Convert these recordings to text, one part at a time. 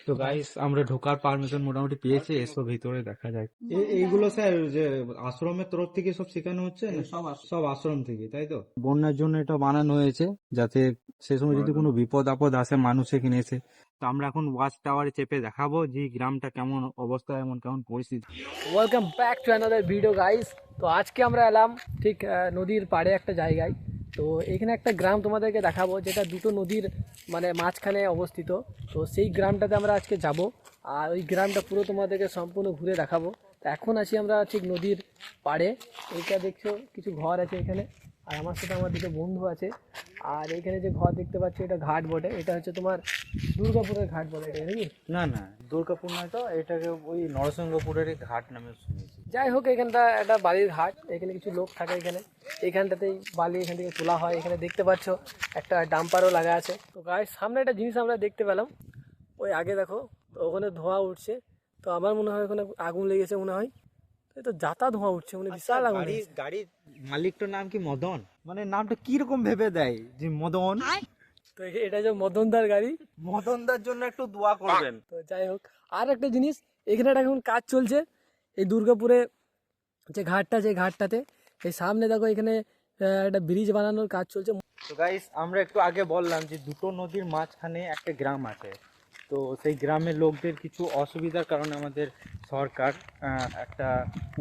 তো গাইস আমরা ঢোকার পারমিশন মোটামুটি পেয়েছি, এসো ভিতরে দেখা যায়। এইগুলো স্যার যে আশ্রমের তরফ থেকে সব শেখানো হচ্ছে না? সব আশ্রম থেকে, তাই তো? বন্যার জন্য এটা বানানো হয়েছে যাতে সে সময় যদি কোনো বিপদ আপদ আসে মানুষ এখানে এসে। তো আমরা এখন ওয়াচ টাওয়ারে চেপে দেখাবো যে গ্রামটা কেমন অবস্থা, এমন কেমন পরিস্থিতি। Welcome back to another video guys. তো আজকে আমরা এলাম ঠিক নদীর পাড়ে একটা জায়গায়। তো এখানে একটা গ্রাম তোমাদেরকে দেখাবো যেটা দুটো নদীর মানে মাঝখানে অবস্থিত। তো সেই গ্রামটাতে আমরা আজকে যাব, আর ওই গ্রামটা পুরো তোমাদেরকে সম্পূর্ণ ঘুরে দেখাবো। তো এখন আছি আমরা ঠিক নদীর পাড়ে। এইটা দেখছো কিছু ঘর আছে এখানে, আর আমার সাথে আমার দুটো বন্ধু আছে। আর এখানে যে ঘর দেখতে পাচ্ছ এটা ঘাট বটে, এটা হচ্ছে তোমার দুর্গাপুরের ঘাট বলে এটা, নাকি? না না, দুর্গাপুর নয় তো, এটাকে ওই নরসিংহপুরের ঘাট নামে শুনেছি। যাই হোক, এখানটা একটা বালির ঘাট, এখানে কিছু লোক থাকে এখানটাতেই বালি এখান থেকে তোলা হয়। এখানে দেখতে পাচ্ছ একটা ডাম্পারও লাগা আছে। তো গায়ের সামনে একটা জিনিস আমরা দেখতে পেলাম, ওই আগে দেখো, তো ওখানে ধোঁয়া উঠছে। তো আমার মনে হয় ওখানে আগুন লেগেছে মনে হয়, এই তো যাতা ধোঁয়া উঠছে, মানে বিশাল আগুন লেগেছে। গাড়ির মালিকটার নাম কি মদন? মানে নামটা কিরকম ভেবে দেয় যে মদন। তো এটা যে মদনদার গাড়ি, মদনদার জন্য একটু দোয়া করবেন। তো যাই হোক, আর একটা জিনিস, এখানে একটা এখন কাজ চলছে এই দুর্গাপুরে যে ঘাটটা, যে ঘাটটাতে এই সামনে দেখো এখানে একটা ব্রিজ বানানোর কাজ চলছে। তো গাইস আমরা একটু আগে বললাম যে দুটো নদীর মাঝখানে একটা গ্রাম আছে। তো সেই গ্রামের লোকদের কিছু অসুবিধার কারণে আমাদের সরকার একটা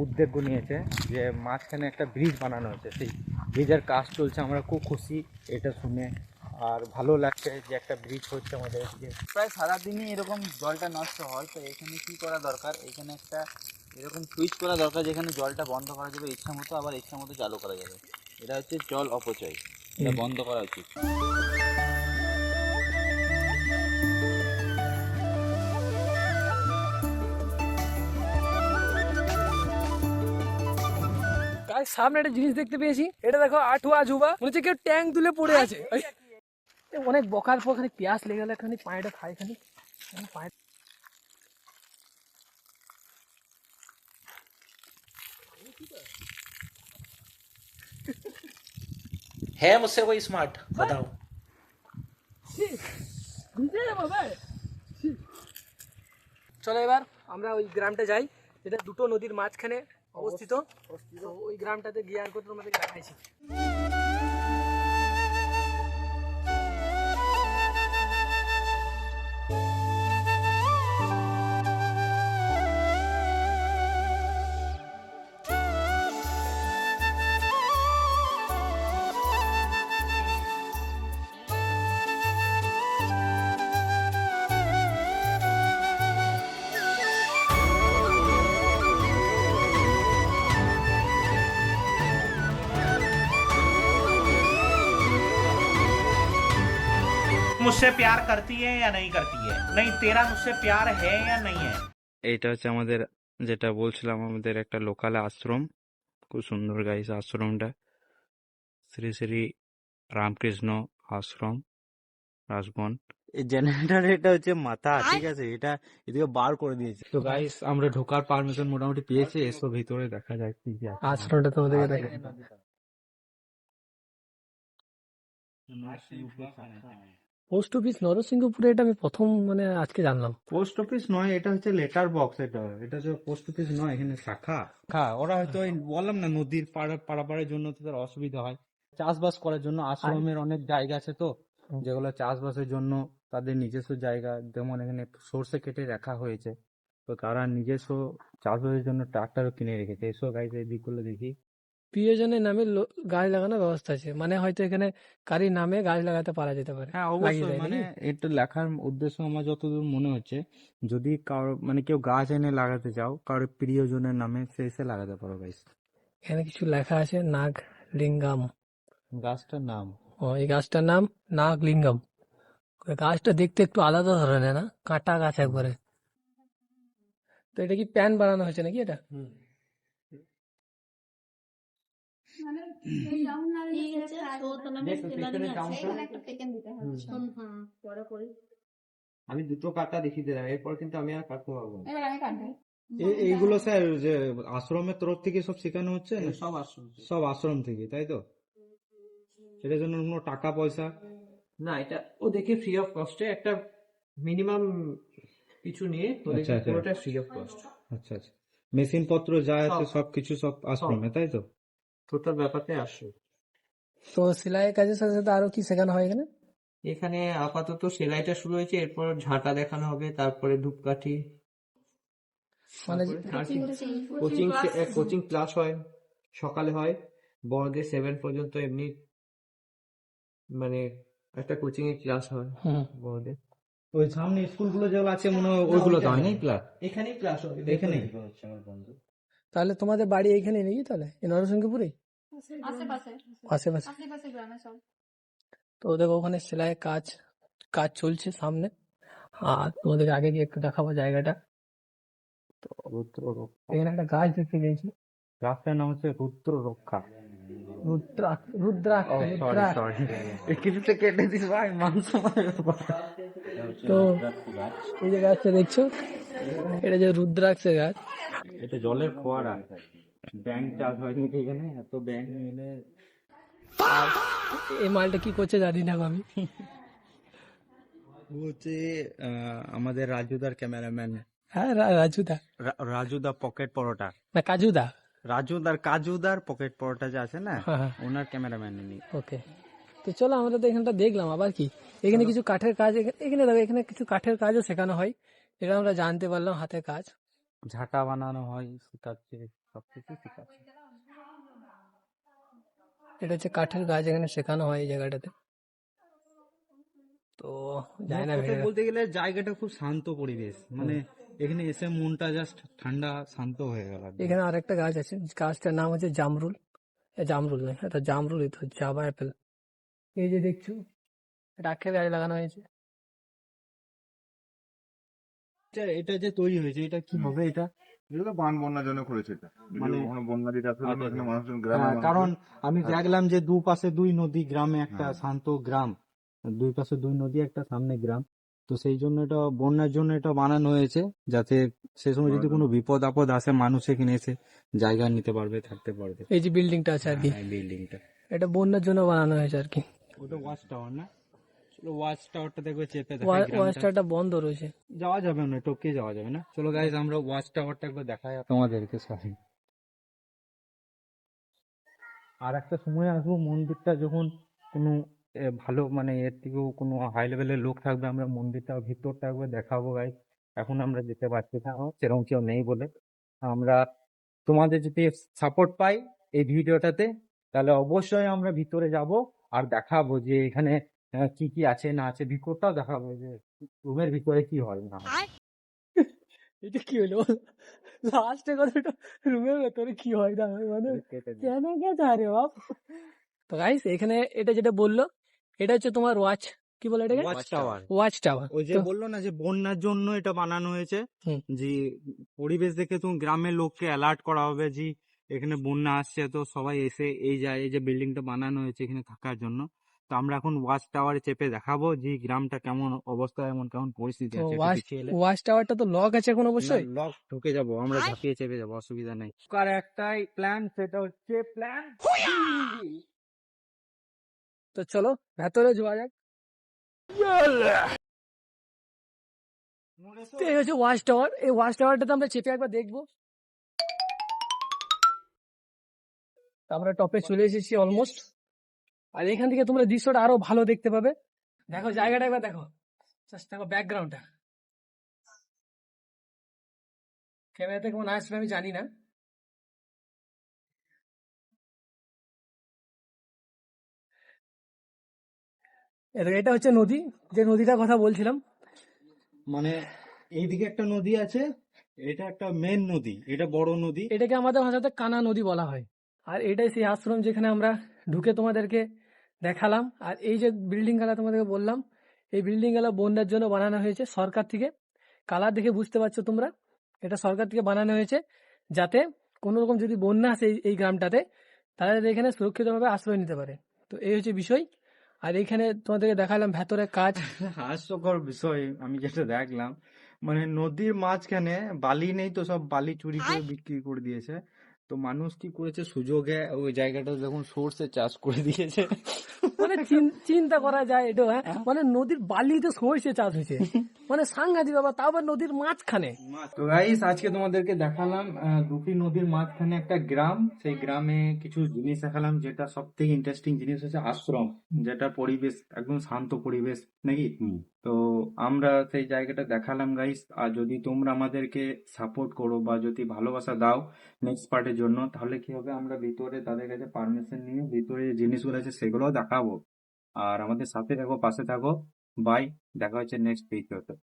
উদ্যোগ নিয়েছে যে মাঝখানে একটা ব্রিজ বানানো হয়েছে, সেই ব্রিজের কাজ চলছে। আমরা খুব খুশি এটা শুনে, আর ভালো লাগছে যে একটা ব্রিজ হচ্ছে আমাদের এদিকে। প্রায় সারাদিনই এরকম জলটা নষ্ট হয়, তো এখানে কি করা দরকার, এখানে একটা এরকম সুইচ করা দরকার যেখানে জলটা বন্ধ করা যাবে ইচ্ছা মতো, আবার ইচ্ছা মতো চালু করা যাবে। এটা হচ্ছে জল অপচয়, এটা বন্ধ করা উচিত। গাইস সামনে একটা জিনিস দেখতে পেয়েছি, এটা দেখো আঠুয়া জুবা, মনে হচ্ছে কেউ ট্যাঙ্ক তুলে পড়ে আছে। অনেক বকার পর খানিক পেঁয়াজ লেগে গেলে খানিক পায়েটা খাই খানিক পায়ে। है मुझसे कोई स्मार्ट बताओ। চলো এবার আমরা ওই গ্রামটা যাই যেটা দুটো নদীর মাঝখানে অবস্থিত। তো ওই গ্রামটাতে গিয়ে আর করতে তোমাদেরকে দেখাইছি। मुझसे प्यार करती है या नहीं करती है, नहीं तेरा मुझसे प्यार है या नहीं है। এইটা হচ্ছে আমাদের, যেটা বলছিলাম, আমাদের একটা লোকাল আশ্রম। খুব সুন্দর গাইস আশ্রমটা, শ্রী শ্রী রামকৃষ্ণ আশ্রম রাজবন। এই জেনারেটর এটা হচ্ছে মাথা, ঠিক আছে, এটা এদিকে বার করে দিয়েছে। তো গাইস আমরা ঢোকার পারমিশন মোটামুটি পেয়েছি, এসো ভিতরে দেখা যায় কি কি আছে। আশ্রমটা তোমাদেরকে দেখাই। পোস্ট অফিস নরসিংহপুরে, এটা আমি প্রথম মানে আজকে জানলাম। পোস্ট অফিস নয়, এটা হচ্ছে লেটার বক্স। এটা এটা হচ্ছে পোস্ট অফিস নয়, এখানে শাখা। ওরা হয়তো ওই বললাম না, নদীর পারাপারের জন্য তাদের অসুবিধা হয়, চাষবাস করার জন্য আশ্রমের অনেক জায়গা আছে তো, যেগুলো চাষবাসের জন্য তাদের নিজস্ব জায়গা, যেমন এখানে সর্ষে কেটে রাখা হয়েছে। তো তারা নিজস্ব চাষবাসের জন্য ট্রাক্টরও কিনে রেখেছে। এসো গাইজ এই দিকগুলো দেখি। প্রিয়জনের নামে গাছ লাগানোর ব্যবস্থা আছে, মানে হয়তো এখানে কারি নামে গাছ লাগাতে পারা যেতে পারে। হ্যাঁ লাগিয়ে অবশ্যই, দেয় মানে নাকি? এটা লেখার উদ্দেশ্য আমার যতদূর মনে হচ্ছে, যদি কারো মানে কেউ গাছ এনে লাগাতে চাও কারোর প্রিয়জনের নামে, সে এসে লাগাতে পারো গাইস। এখানে কিছু লেখা আছে, নাগ লিঙ্গাম। গাছটার নাম, ও, এই গাছটার নাম নাগ লিঙ্গাম। গাছটা দেখতে একটু আলাদা ধরনের, না কাঁটা গাছ একবারে। তো এটা কি প্যান বানানো হয়েছে নাকি এটা? আমি দুটো কাটা দেখিয়ে দিলাম, এরপর কিন্তু আমি আর কাটতে পারবো না। এইগুলো স্যার যে আশ্রমের তরফ থেকে সব শেখানো হচ্ছে না? সব আশ্রম থেকে, তাই তো? সেটার জন্য কোনো টাকা পয়সা? না, এটা ওদেরকে ফ্রি অফ কস্টে একটা মিনিমাম কিছু নিয়ে আচ্ছা, আচ্ছা। পুরোটা ফ্রি অফ কস্ট। আচ্ছা আচ্ছা, মেশিন পত্র যা আছে সব। সবকিছু সব আশ্রমে, তাই তো? টোটাল ব্যাপারটাই আসবে। তো সেলাই কাজের সাথে সাথে আরো কি শেখানো হয় এখানে? এখানে আপাতত সেলাইটা শুরু হয়েছে, এরপর ঝাঁটা দেখানো হবে, তারপরে ধূপকাঠি, মানে কোচিং কোচিং ক্লাস হয়, সকালে হয়, বড়দের 7 পর্যন্ত এমনি মানে একটা কোচিং এর ক্লাস হয় হুম। বড়দের। ওই সামনে স্কুলগুলো যেগুলো আছে মনে হয় ওইগুলো তো হয় নাই ক্লাস? এখানেই ক্লাস হবে এখানেই? তাহলে তোমাদের বাড়ি এইখানে নাকি তাহলে এই নরসিংহপুরে আশেপাশে আশেপাশে? আশেপাশে গ্রামে সব। তো দেখো ওখানে সেলাই কাজ কাজ চলছে সামনে। আর তোমাদের আগে গিয়ে একটু দেখাবো জায়গাটা। রুদ্র রক্ষা, এখানে একটা গাছ দেখতে পেয়েছি, গাছটার নাম হচ্ছে রুদ্র রক্ষা। রুদ্রাক্ষ রুদ্রাক্ষ রুদ্রাক্ষ। কিছুটা কেটে দিস ভাই, মাংস তো এই যে গাছটা দেখছো, এটা যে রুদ্রাক্ষের গাছ। এটা জলের ফোয়ারা, ব্যাংক চাষ হয়নি এখানে, এত ব্যাংক মিলে। আর এই মালটা কি করছে জানি না আমি। ও হচ্ছে আমাদের রাজুদার ক্যামেরাম্যান, হ্যাঁ রাজুদা রাজুদা পকেট পরোটা, না কাজুদা। কাজুদার পকেট পরোটা যে আছে না, হ্যাঁ হ্যাঁ ওনার ক্যামেরাম্যান ইনি। ওকে। তো চলো আমরা তো এখানটা দেখলাম, আবার কি এখানে কিছু কাঠের কাজ, এখানে দেখো এখানে কিছু কাঠের কাজও শেখানো হয়, এটা আমরা জানতে পারলাম, হাতের কাজ। ঝাঁটা বানানো হয়, শিখাচ্ছে, সবকিছু শিখাচ্ছে। এটা হচ্ছে কাঠের কাজ, এখানে শেখানো হয় এই জায়গাটাতে। তো জানি না মোট কথায় বলতে গেলে জায়গাটা খুব শান্ত পরিবেশ, মানে এখানে এসে মনটা জাস্ট ঠান্ডা শান্ত হয়ে গেল একদম। এখানে আরেকটা গাছ আছে, গাছটার নাম হচ্ছে জামরুল। জামরুল নয়, এটা জামরুলই তো, জাবা অ্যাপেল। এই যে দেখছো, এটা আখের গাছ লাগানো হয়েছে। এটা যে তৈরি হয়েছে, এটা কি হবে এটা? এগুলো বান বন্যার জন্য করেছে এটা, যদি মানে- কখনো বন্যা দিতে আসলে আচ্ছা, এখানে আচ্ছা। মানুষজন গ্রামের মানুষজন- কারণ আমি দেখলাম যে দুপাশে দুই নদী, গ্রামে একটা হ্যাঁ। শান্ত গ্রাম, দুই পাশে দুই নদী, একটা সামনে গ্রাম। তো সেই জন্য এটা বন্যার জন্য এটা বানানো হয়েছে, যাতে সে সময় যদি কোনো বিপদ আপদ আসে মানুষ এখানে এসে জায়গা নিতে পারবে, থাকতে পারবে। এই যে বিল্ডিংটা আছে আর কি, বিল্ডিংটা এটা বন্যার জন্য বানানো হয়েছে আর কি। ওটা ওয়াচ টাওয়ার না? চলো ওয়াচ টাওয়ারটা দেখবে চেপে ওয়াশটারটা বন্ধ রয়েছে। যাওয়া যাবে না, টপকে যাওয়া যাবে না। চলো গাইজ আমরা ওয়াচ টাওয়ারটা একবার দেখাই তোমাদেরকে সবাই। আর একটা সময় আসবো মন্দিরটা যখন কোনো ভালো মানে এর থেকেও কোনো হাই লেভেলের লোক থাকবে, আমরা মন্দিরটা ভিতরটা একবার দেখাবো গাইজ। এখন আমরা যেতে পারছি না, সেরকম কেউ নেই বলে। আমরা তোমাদের যদি সাপোর্ট পাই এই ভিডিওটাতে, তাহলে অবশ্যই আমরা ভিতরে যাব আর দেখাবো যে এখানে কি কি আছে না আছে, ভিতরটাও দেখাবো যে রুমের ভিতরে কি হয় না হয়। এটা কি হলো লাস্টে কথাটা, রুমের ভেতরে কি হয় না হয়, মানে কেন কে জানে বাপ। তো গাইস এখানে এটা যেটা বললো, এটা হচ্ছে তোমার ওয়াচ, কি বলে এটাকে? Watch tower. Watch tower. ওই যে বললো না যে বন্যার জন্য এটা বানানো হয়েছে, হুম। যে পরিবেশ দেখে তুমি গ্রামের লোককে অ্যালার্ট করা হবে যে এখানে বন্যা আসছে, তো সবাই এসে এই যে বিল্ডিংটা বানানো হয়েছে এখানে থাকার জন্য। তো আমরা এখন ওয়াচ টাওয়ারে চেপে দেখাবো যে গ্রামটা কেমন অবস্থা, এমন কেমন পরিস্থিতি তো আছে। ওয়াচ টাওয়ারটা তো লক আছে এখন অবশ্যই। লক ঢুকে যাবো, আমরা ঝাঁপিয়ে চেপে যাবো, অসুবিধা নেই। কার একটাই প্ল্যান, সেটা হচ্ছে প্ল্যান। তো চলো ভেতরে যাওয়া যাক। তো এই হচ্ছে ওয়াচ টাওয়ার, এই ওয়াচ টাওয়ারটাতে আমরা চেপে একবার দেখবো। আমরা টপে চলে এসেছি অলমোস্ট, আর এখান থেকে তোমরা দৃশ্যটা আরো ভালো দেখতে পাবে। দেখো জায়গাটা একবার দেখো, জাস্ট দেখো ব্যাকগ্রাউন্ডটা। ক্যামেরাতে কেমন আসবে আমি জানি না। এটা হচ্ছে নদী, যে নদীটার কথা বলছিলাম। মানে এইদিকে একটা নদী আছে, এটা একটা মেন নদী, এটা বড় নদী। এটাকে আমাদের ভাষাতে কানা নদী বলা হয়। আর এটাই সেই আশ্রম যেখানে আমরা ঢুকে তোমাদেরকে দেখালাম। আর এই যে বিল্ডিং গুলা তোমাদেরকে বললাম, এই বিল্ডিং গুলা বন্যার জন্য বানানো হয়েছে সরকার থেকে। কালার দেখে বুঝতে পারছো তোমরা, এটা সরকার থেকে বানানো হয়েছে যাতে কোনো রকম যদি বন্যা আসে এই গ্রামটাতে, তারা যাতে এখানে সুরক্ষিতভাবে আশ্রয় নিতে পারে। তো এই হচ্ছে বিষয়। আর এইখানে তোমাদেরকে দেখালাম ভেতরে কাজ। হাস্যকর বিষয় আমি যেটা দেখলাম, মানে নদীর মাঝখানে বালি নেই, তো সব বালি চুরি করে বিক্রি করে দিয়েছে। তো মানুষ কি করেছে, সুযোগে ওই জায়গাটা যখন সর্ষে চাষ করে দিয়েছে, মানে চিন্তা করা যায় এটা, হ্যাঁ মানে নদীর বালিতে সর্ষে চাষ হয়েছে, মানে সাংঘাতিক ব্যাপার, তাও আবার নদীর মাঝখানে। তো গাইস আজকে তোমাদেরকে দেখালাম দুটি নদীর মাঝখানে একটা গ্রাম, সেই গ্রামে কিছু জিনিস দেখালাম। যেটা সব থেকে ইন্টারেস্টিং জিনিস হচ্ছে আশ্রম, যেটা পরিবেশ একদম শান্ত পরিবেশ নাকি। তো আমরা সেই জায়গাটা দেখালাম গাইস। আর যদি তোমরা আমাদেরকে সাপোর্ট করো বা যদি ভালোবাসা দাও নেক্সট পার্টের জন্য, তাহলে কি হবে, আমরা ভিতরে তাদের কাছে পারমিশন নিয়ে ভিতরে যে জিনিসগুলো আছে সেগুলোও দেখাবো। আর আমাদের সাথে থাকো, পাশে থাকো। বাই, দেখা হচ্ছে নেক্সট ভিডিওতে।